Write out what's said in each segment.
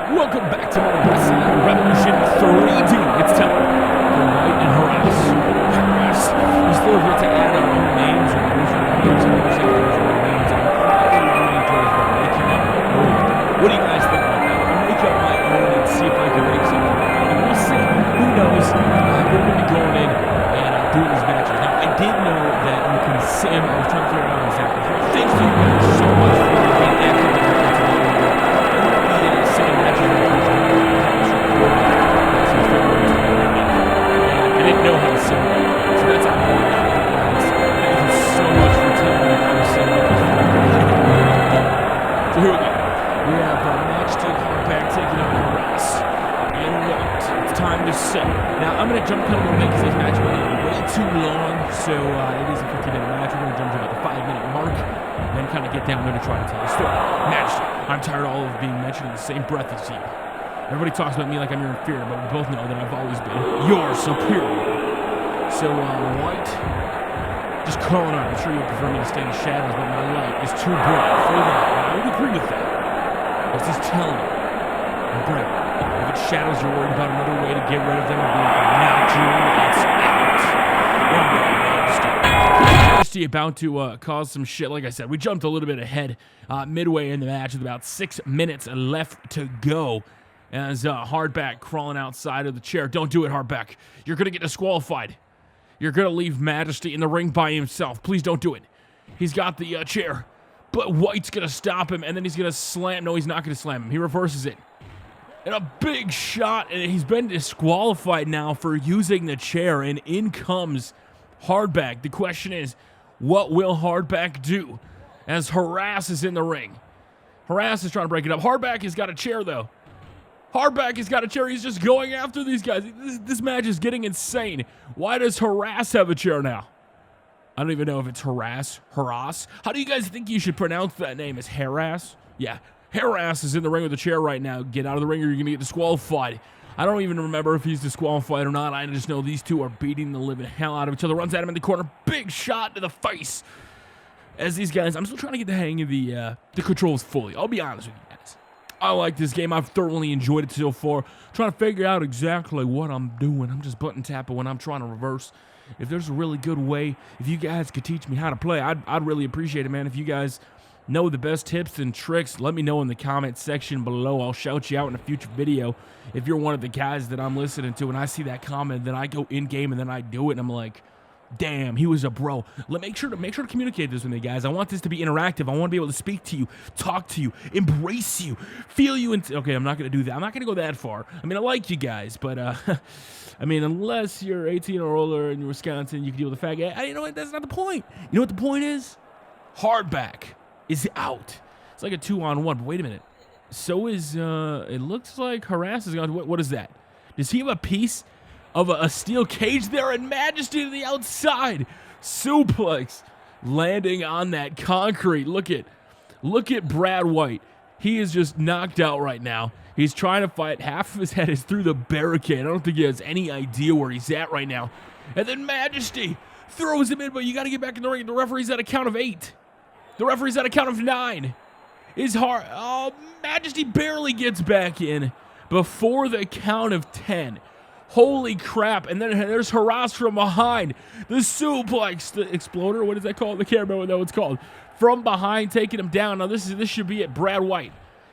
Welcome back to more Wrestling Revolution 3D. It's time for White and Harass. We still have to add our own names or usernames and usernames. I'm probably leaning towards making up my own. What do you guys think about that? I'll make up my own and see if I can make something out. And we'll see. Who knows? We're going to be going in and doing these matches. Now, I did know that you can sim. I was trying to figure out exactly. Thank you guys so much for being active. I didn't know how to sim, so that's how I know, guys. Thank you so much for telling me how to sim. So here we go. We have match take Hardback taking on Harass. And it's time to sim. Now I'm gonna jump cut a little bit because this match went way too long. So it is a 50-minute match. We're gonna jump to about the 5-minute mark and then kind of get down there to try to tell the story. Match. I'm tired of all of being mentioned in the same breath as you. Everybody talks about me like I'm your inferior, but we both know that I've always been your superior. So, White, just calling out. I'm sure you prefer me to stay in the shadows, but my light is too bright for that. And I would agree with that. I was just telling you, I'm bright. If it's shadows you're worried about, another way to get rid of them would be if I knocked your lights out. Majesty about to cause some shit. Like I said, we jumped a little bit ahead midway in the match with about 6 minutes left to go. As Hardback crawling outside of the chair. Don't do it, Hardback. You're going to get disqualified. You're going to leave Majesty in the ring by himself. Please don't do it. He's got the chair. But White's going to stop him, and then he's going to slam. No, he's not going to slam him. He reverses it. And a big shot, and he's been disqualified now for using the chair, and in comes Hardback. The question is, what will Hardback do as Harass is in the ring? Harass is trying to break it up. Hardback has got a chair, though. Hardback has got a chair. He's just going after these guys. This match is getting insane. Why does Harass have a chair now? I don't even know if it's Harass. How do you guys think you should pronounce that name? Is Harass? Yeah. Harass is in the ring with a chair right now. Get out of the ring or you're going to get disqualified. I don't even remember if he's disqualified or not. I just know these two are beating the living hell out of each other. Runs at him in the corner. Big shot to the face. As these guys, I'm still trying to get the hang of the controls fully. I'll be honest with you guys. I like this game. I've thoroughly enjoyed it so far. Trying to figure out exactly what I'm doing. I'm just button tapping when I'm trying to reverse. If there's a really good way, if you guys could teach me how to play, I'd really appreciate it, man. If you guys know the best tips and tricks, let me know in the comment section below. I'll shout you out in a future video. If you're one of the guys that I'm listening to and I see that comment, then I go in-game and then I do it and I'm like, damn, he was a bro. Make sure to communicate this with me, guys. I want this to be interactive. I want to be able to speak to you, talk to you, embrace you, feel you. Okay, I'm not going to do that. I'm not going to go that far. I mean, I like you guys, but, I mean, unless you're 18 or older and you're Wisconsin, you can deal with the fact, you know what, that's not the point. You know what the point is? Hardback is out. It's like a 2-on-1, but wait a minute. So is, it looks like Harass is gone. What is that? Does he have a piece of a steel cage there, and Majesty to the outside? Suplex landing on that concrete. Look at Brad White. He is just knocked out right now. He's trying to fight. Half of his head is through the barricade. I don't think he has any idea where he's at right now. And then Majesty throws him in, but you got to get back in the ring. The referee's at a count of 8. The referee's at a count of 9. Majesty barely gets back in before the count of 10. Holy crap. And then there's Harass from behind. The suplex, the exploder, what is that called? I can't remember what that one's called. From behind, taking him down. Now this should be it. Brad White.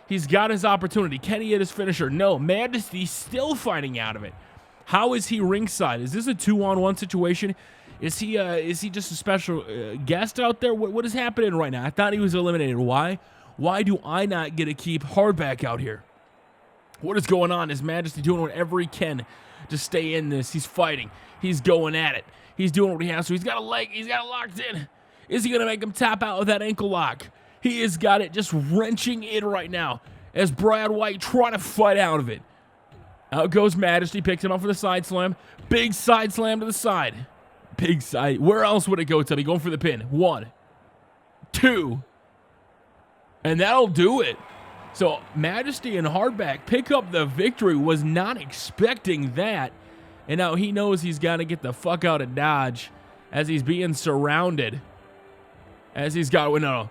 He's got his opportunity. Can he hit his finisher? No. Majesty's still fighting out of it. How is he ringside? Is this a 2-on-1 situation? Is he just a special guest out there? What is happening right now? I thought he was eliminated. Why? Why do I not get to keep Hardback out here? What is going on? Is Majesty doing whatever he can to stay in this? He's fighting. He's going at it. He's doing what he has to. He's got a leg. He's got it locked in. Is he going to make him tap out with that ankle lock? He has got it just wrenching in right now as Brad White trying to fight out of it. Out goes Majesty. Picks him up for the side slam. Big side slam to the side. Big side. Where else would it go, Tubby? Going for the pin. 1, 2. And that'll do it. So Majesty and Hardback pick up the victory. Was not expecting that. And now he knows he's got to get the fuck out of Dodge as he's being surrounded. As he's got,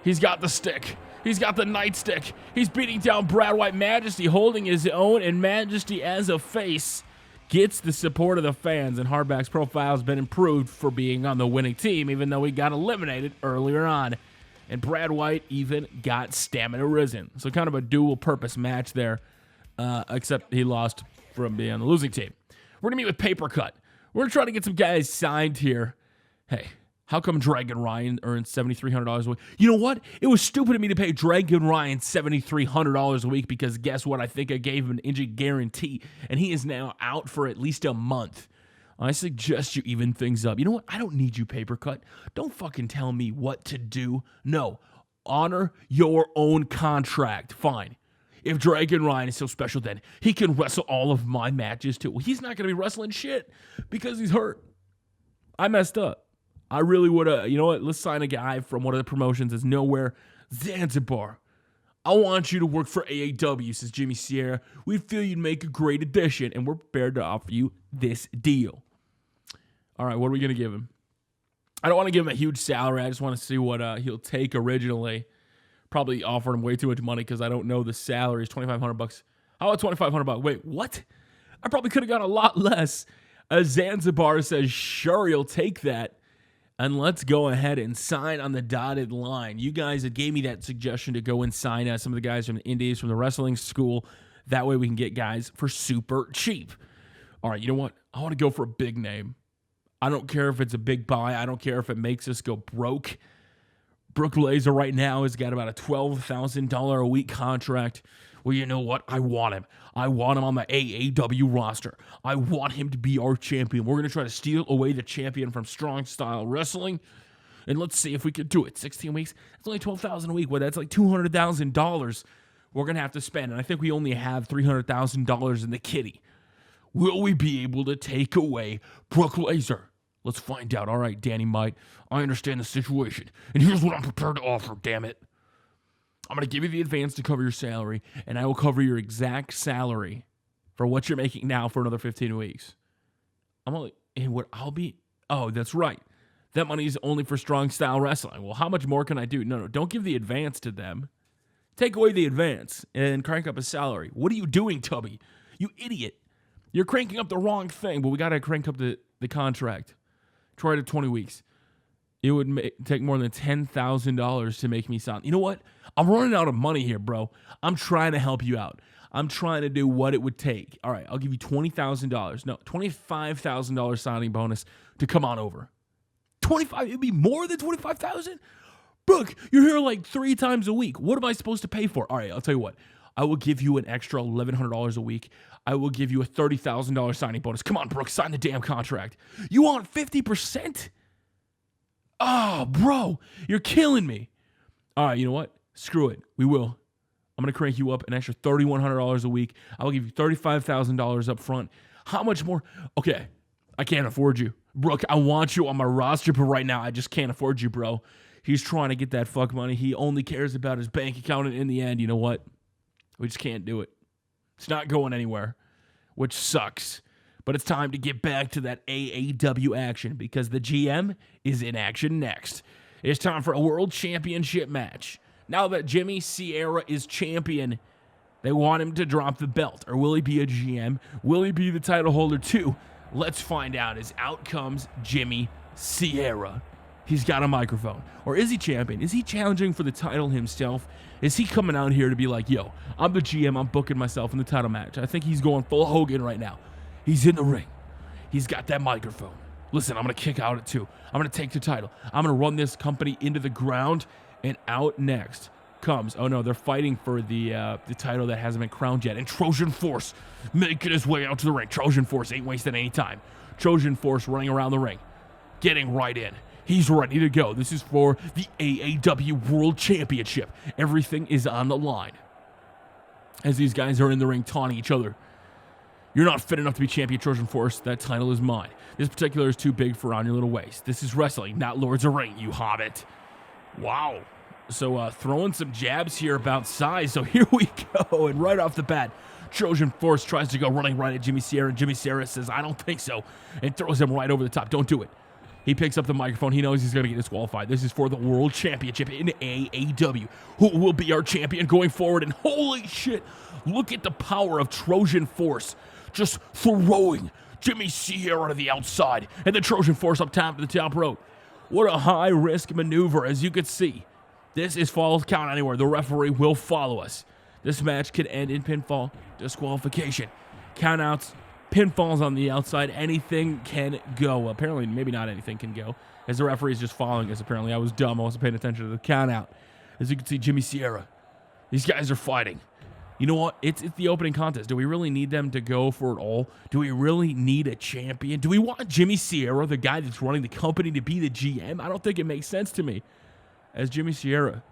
he's got the stick. He's got the nightstick. He's beating down Brad White. Majesty holding his own, and Majesty as a face gets the support of the fans, and Hardback's profile has been improved for being on the winning team, even though he got eliminated earlier on. And Brad White even got stamina risen. So kind of a dual-purpose match there, except he lost from being on the losing team. We're going to meet with Paper Cut. We're going to try to get some guys signed here. Hey, how come Dragon Ryan earns $7,300 a week? You know what? It was stupid of me to pay Dragon Ryan $7,300 a week because guess what? I think I gave him an injury guarantee, and he is now out for at least a month. I suggest you even things up. You know what? I don't need you, Paper Cut. Don't fucking tell me what to do. No. Honor your own contract. Fine. If Dragon Ryan is so special, then he can wrestle all of my matches too. Well, he's not going to be wrestling shit because he's hurt. I messed up. I really would have, you know what? Let's sign a guy from one of the promotions that's nowhere. Zanzibar. I want you to work for AAW, says Jimmy Sierra. We feel you'd make a great addition, and we're prepared to offer you this deal. All right, what are we going to give him? I don't want to give him a huge salary. I just want to see what he'll take originally. Probably offered him way too much money because I don't know the salary is $2,500. How about $2,500? Wait, what? I probably could have got a lot less. Zanzibar says, sure, he'll take that. And let's go ahead and sign on the dotted line. You guys that gave me that suggestion to go and sign some of the guys from the indies, from the wrestling school. That way we can get guys for super cheap. All right, you know what? I want to go for a big name. I don't care if it's a big buy. I don't care if it makes us go broke. Brook Lesnar right now has got about a $12,000 a week contract. Well, you know what? I want him. I want him on the AAW roster. I want him to be our champion. We're going to try to steal away the champion from Strong Style Wrestling. And let's see if we can do it. 16 weeks? That's only $12,000 a week. Well, that's like $200,000 we're going to have to spend. And I think we only have $300,000 in the kitty. Will we be able to take away Brook Lesnar? Let's find out. All right, Danny Might, I understand the situation. And here's what I'm prepared to offer, damn it. I'm going to give you the advance to cover your salary, and I will cover your exact salary for what you're making now for another 15 weeks. Oh, that's right. That money is only for Strong Style Wrestling. Well, how much more can I do? No, don't give the advance to them. Take away the advance and crank up a salary. What are you doing, Tubby? You idiot. You're cranking up the wrong thing, but we got to crank up the contract. Try it at 20 weeks. It would take more than $10,000 to make me sign. You know what? I'm running out of money here, bro. I'm trying to help you out. I'm trying to do what it would take. All right, I'll give you $20,000. No, $25,000 signing bonus to come on over. 25? It'd be more than $25,000? Brooke, you're here like 3 times a week. What am I supposed to pay for? All right, I'll tell you what. I will give you an extra $1,100 a week. I will give you a $30,000 signing bonus. Come on, Brooke, sign the damn contract. You want 50%? Oh, bro, you're killing me. All right, you know what? Screw it. We will. I'm going to crank you up an extra $3,100 a week. I will give you $35,000 up front. How much more? Okay, I can't afford you. Brooke, I want you on my roster, but right now I just can't afford you, bro. He's trying to get that fuck money. He only cares about his bank account, and in the end, you know what? We just can't do it. It's not going anywhere, which sucks. But it's time to get back to that AAW action because the GM is in action next. It's time for a World Championship match. Now that Jimmy Sierra is champion, they want him to drop the belt. Or will he be a GM? Will he be the title holder too? Let's find out as out comes Jimmy Sierra. He's got a microphone. Or is he champion? Is he challenging for the title himself? Is he coming out here to be like, yo, I'm the GM, I'm booking myself in the title match? I think he's going full Hogan right now. He's in the ring. He's got that microphone. Listen, I'm going to kick out at 2. I'm going to take the title. I'm going to run this company into the ground. And out next comes, oh no, they're fighting for the title that hasn't been crowned yet. And Trojan Force making his way out to the ring. Trojan Force ain't wasting any time. Trojan Force running around the ring. Getting right in. He's ready to go. This is for the AAW World Championship. Everything is on the line. As these guys are in the ring taunting each other. You're not fit enough to be champion, Trojan Force. That title is mine. This particular is too big for on your little waist. This is wrestling, not Lords of Ring, you hobbit. Wow. So throwing some jabs here about size. So here we go. And right off the bat, Trojan Force tries to go running right at Jimmy Sierra. And Jimmy Sierra says, I don't think so. And throws him right over the top. Don't do it. He picks up the microphone. He knows he's going to get disqualified. This is for the World Championship in AEW. Who will be our champion going forward? And holy shit, look at the power of Trojan Force just throwing Jimmy Sierra to the outside and the Trojan Force up top of the top rope. What a high-risk maneuver, as you can see. This is Falls Count Anywhere. The referee will follow us. This match could end in pinfall, disqualification, countouts, pinfalls on the outside. Anything can go. Apparently, maybe not anything can go, as the referee is just following us. Apparently, I was dumb. I wasn't paying attention to the countout. As you can see, Jimmy Sierra. These guys are fighting. You know what? It's the opening contest. Do we really need them to go for it all? Do we really need a champion? Do we want Jimmy Sierra, the guy that's running the company, to be the GM? I don't think it makes sense to me. As Jimmy Sierra,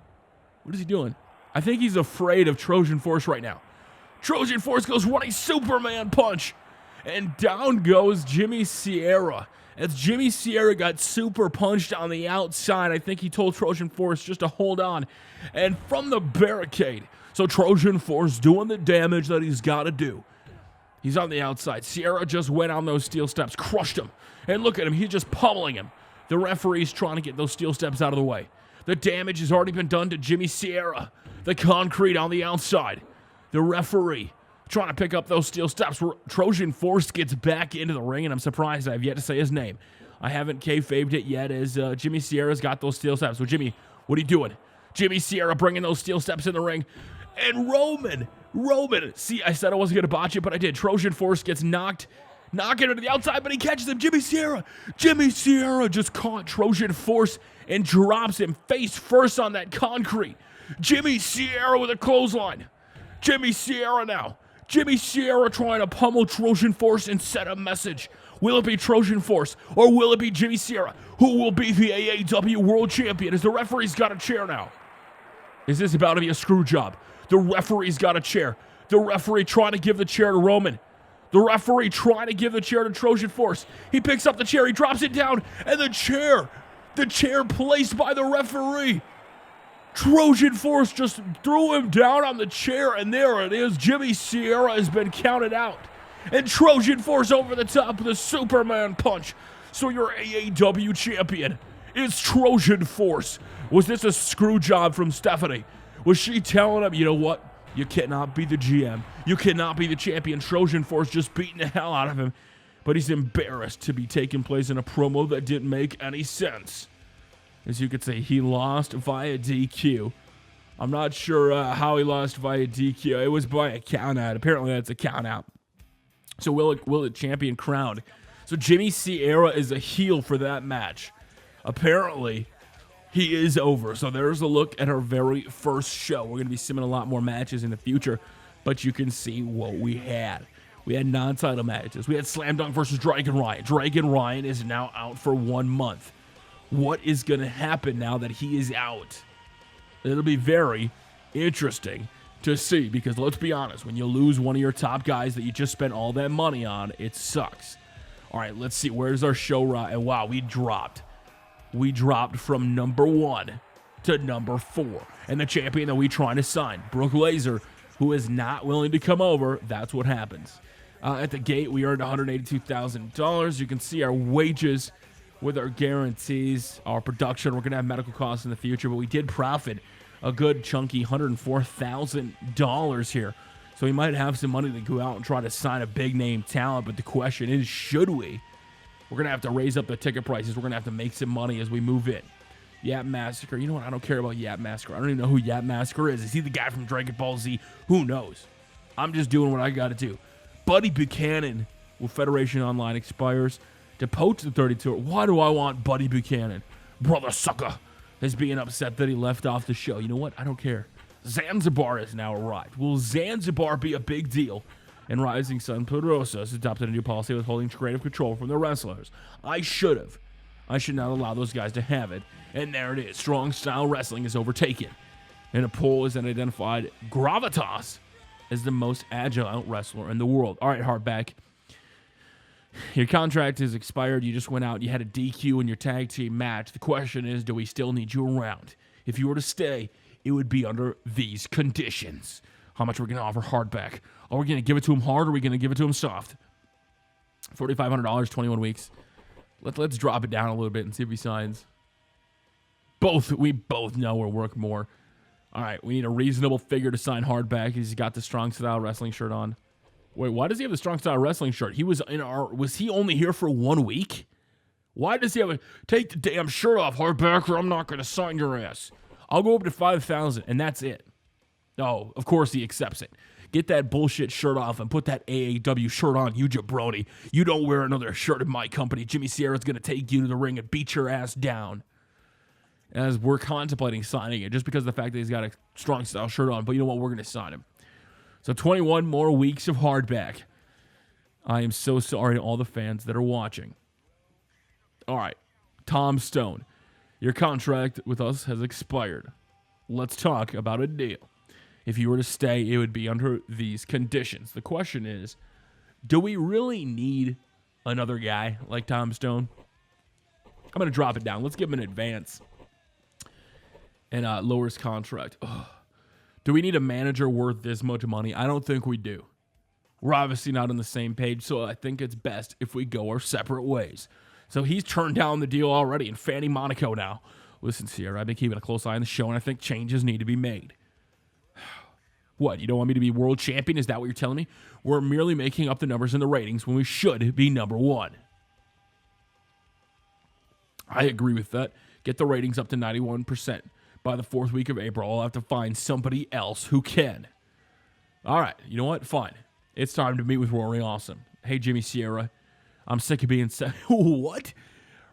what is he doing? I think he's afraid of Trojan Force right now. Trojan Force goes running Superman punch. And down goes Jimmy Sierra. As Jimmy Sierra got super punched on the outside, I think he told Trojan Force just to hold on. And from the barricade, so Trojan Force doing the damage that he's got to do. He's on the outside. Sierra just went on those steel steps, crushed him. And look at him, he's just pummeling him. The referee's trying to get those steel steps out of the way. The damage has already been done to Jimmy Sierra. The concrete on the outside. The referee trying to pick up those steel steps. Trojan Force gets back into the ring, and I'm surprised I have yet to say his name. I haven't kayfabed it yet, as Jimmy Sierra's got those steel steps. So Jimmy, what are you doing? Jimmy Sierra bringing those steel steps in the ring. And Roman, see, I said I wasn't going to botch it, but I did. Trojan Force gets knocking him to the outside, but he catches him. Jimmy Sierra just caught Trojan Force and drops him face first on that concrete. Jimmy Sierra with a clothesline. Jimmy Sierra now. Jimmy Sierra trying to pummel Trojan Force and set a message. Will it be Trojan Force or will it be Jimmy Sierra? Who will be the AEW World Champion? As the referee's got a chair now. Is this about to be a screw job? The referee's got a chair. The referee trying to give the chair to Roman. The referee trying to give the chair to Trojan Force. He picks up the chair, he drops it down, and the chair placed by the referee. Trojan Force just threw him down on the chair, and there it is. Jimmy Sierra has been counted out. And Trojan Force over the top with a Superman punch. So your AEW champion is Trojan Force. Was this a screw job from Stephanie? Was she telling him, you know what? You cannot be the GM. You cannot be the champion. Trojan Force just beating the hell out of him. But he's embarrassed to be taking place in a promo that didn't make any sense. As you could say, he lost via DQ. I'm not sure how he lost via DQ. It was by a countout. Apparently that's a countout. So will it champion crowned? So Jimmy Sierra is a heel for that match. Apparently he is over. So there's a look at our very first show. We're going to be simming a lot more matches in the future, but you can see what we had. We had non-title matches. We had Slam Dunk versus Dragon Ryan. Dragon Ryan is now out for 1 month. What is going to happen now that he is out? It'll be very interesting to see, because let's be honest, when you lose one of your top guys that you just spent all that money on, it sucks. All right, let's see. Where's our show ride? And wow, we dropped. We dropped from number 1 to number 4. And the champion that we trying to sign, Brooke Laser, who is not willing to come over, that's what happens. At the gate, we earned $182,000. You can see our wages with our guarantees, our production. We're going to have medical costs in the future, but we did profit a good chunky $104,000 here. So we might have some money to go out and try to sign a big name talent, but the question is, should we? We're going to have to raise up the ticket prices. We're going to have to make some money as we move in. Yap Massacre. You know what? I don't care about Yap Massacre. I don't even know who Yap Massacre is. Is he the guy from Dragon Ball Z? Who knows? I'm just doing what I got to do. Buddy Buchanan with Federation Online expires. To poach the 32. Why do I want Buddy Buchanan? Brother Sucker is being upset that he left off the show. You know what? I don't care. Zanzibar has now arrived. Will Zanzibar be a big deal? And Rising Sun Poderosa has adopted a new policy with holding creative control from the wrestlers. I should not allow those guys to have it. And there it is. Strong Style Wrestling is overtaken. And a poll has identified Gravitas as the most agile wrestler in the world. All right, Hardback. Your contract is expired. You just went out. You had a DQ in your tag team match. The question is, do we still need you around? If you were to stay, it would be under these conditions. How much are we going to offer Hardback? Are we going to give it to him hard or are we going to give it to him soft? $4,500, 21 weeks. Let's drop it down a little bit and see if he signs. We both know we're worth more. All right, we need a reasonable figure to sign Hardback. He's got the Strong Style Wrestling shirt on. Wait, why does he have the Strong Style Wrestling shirt? Was he only here for 1 week? Why does he have take the damn shirt off, Hardback, or I'm not going to sign your ass. I'll go up to 5,000, and that's it. Oh, of course he accepts it. Get that bullshit shirt off and put that AAW shirt on, you jabroni. You don't wear another shirt in my company. Jimmy Sierra's going to take you to the ring and beat your ass down. As we're contemplating signing it, just because of the fact that he's got a Strong Style shirt on. But you know what? We're going to sign him. So 21 more weeks of Hardback. I am so sorry to all the fans that are watching. All right, Tom Stone, your contract with us has expired. Let's talk about a deal. If you were to stay, it would be under these conditions. The question is, do we really need another guy like Tom Stone? I'm going to drop it down. Let's give him an advance and lower his contract. Ugh. Do we need a manager worth this much money? I don't think we do. We're obviously not on the same page, so I think it's best if we go our separate ways. So he's turned down the deal already in Fanny Monaco now. Listen, Sierra, I've been keeping a close eye on the show, and I think changes need to be made. What, you don't want me to be world champion? Is that what you're telling me? We're merely making up the numbers in the ratings when we should be number one. I agree with that. Get the ratings up to 91%. By the 4th week of April, I'll have to find somebody else who can. All right, you know what? Fine. It's time to meet with Rory Awesome. Hey, Jimmy Sierra. I'm sick of being... What?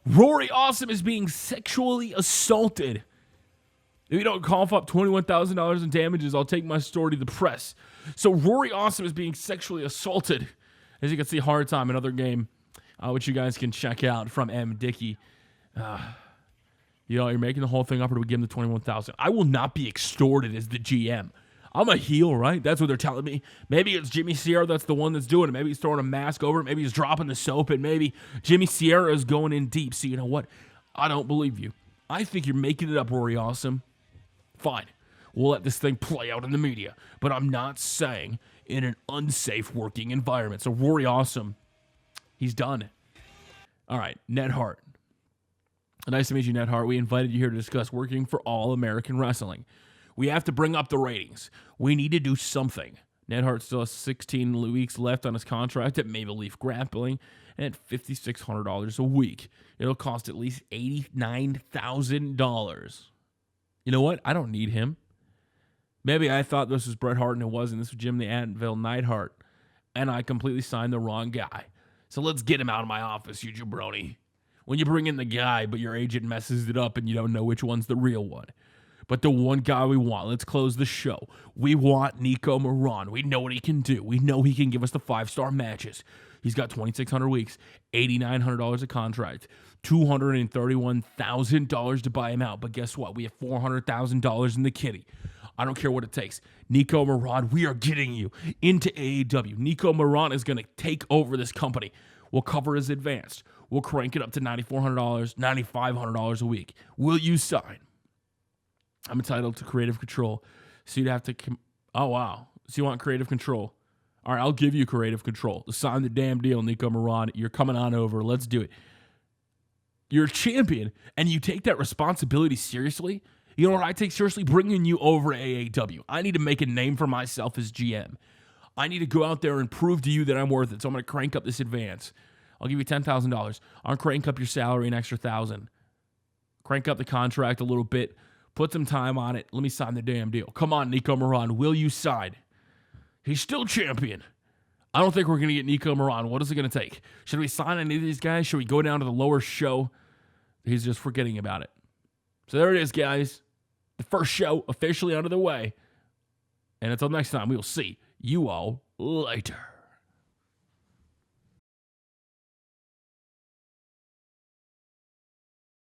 Rory Awesome is being sexually assaulted. If you don't cough up $21,000 in damages, I'll take my story to the press. So Rory Awesome is being sexually assaulted. As you can see, Hard Time, another game, which you guys can check out from M. Dickey. You're making the whole thing up, or do we give him the $21,000? I will not be extorted as the GM. I'm a heel, right? That's what they're telling me. Maybe it's Jimmy Sierra that's the one that's doing it. Maybe he's throwing a mask over it. Maybe he's dropping the soap, and maybe Jimmy Sierra is going in deep. So you know what? I don't believe you. I think you're making it up, Rory Awesome. Fine. We'll let this thing play out in the media. But I'm not saying in an unsafe working environment. So Rory Awesome, he's done. All right, Ned Hart. Nice to meet you, Ned Hart. We invited you here to discuss working for All American Wrestling. We have to bring up the ratings. We need to do something. Ned Hart still has 16 weeks left on his contract at Maple Leaf Grappling and at $5,600 a week. It'll cost at least $89,000. You know what? I don't need him. Maybe I thought this was Bret Hart and it wasn't. This was Jim the Anvil Neidhart. And I completely signed the wrong guy. So let's get him out of my office, you jabroni. When you bring in the guy, but your agent messes it up and you don't know which one's the real one. But the one guy we want, let's close the show. We want Nico Moran. We know what he can do. We know he can give us the 5-star matches. He's got 2,600 weeks, $8,900 a contract, $231,000 to buy him out. But guess what? We have $400,000 in the kitty. I don't care what it takes. Nico Moran, we are getting you into AEW. Nico Moran is going to take over this company. We'll cover his advanced. We'll crank it up to $9,400, $9,500 a week. Will you sign? I'm entitled to creative control. So you'd have to... Oh, wow. So you want creative control. All right, I'll give you creative control. Sign the damn deal, Nico Moran. You're coming on over. Let's do it. You're a champion, and you take that responsibility seriously? You know what I take seriously? Bringing you over to AAW. I need to make a name for myself as GM. I need to go out there and prove to you that I'm worth it. So I'm going to crank up this advance. I'll give you $10,000. I'll crank up your salary an extra $1,000. Crank up the contract a little bit. Put some time on it. Let me sign the damn deal. Come on, Nico Moran. Will you sign? He's still champion. I don't think we're going to get Nico Moran. What is it going to take? Should we sign any of these guys? Should we go down to the lower show? He's just forgetting about it. So there it is, guys. The first show officially under the way. And until next time, we will see you all later.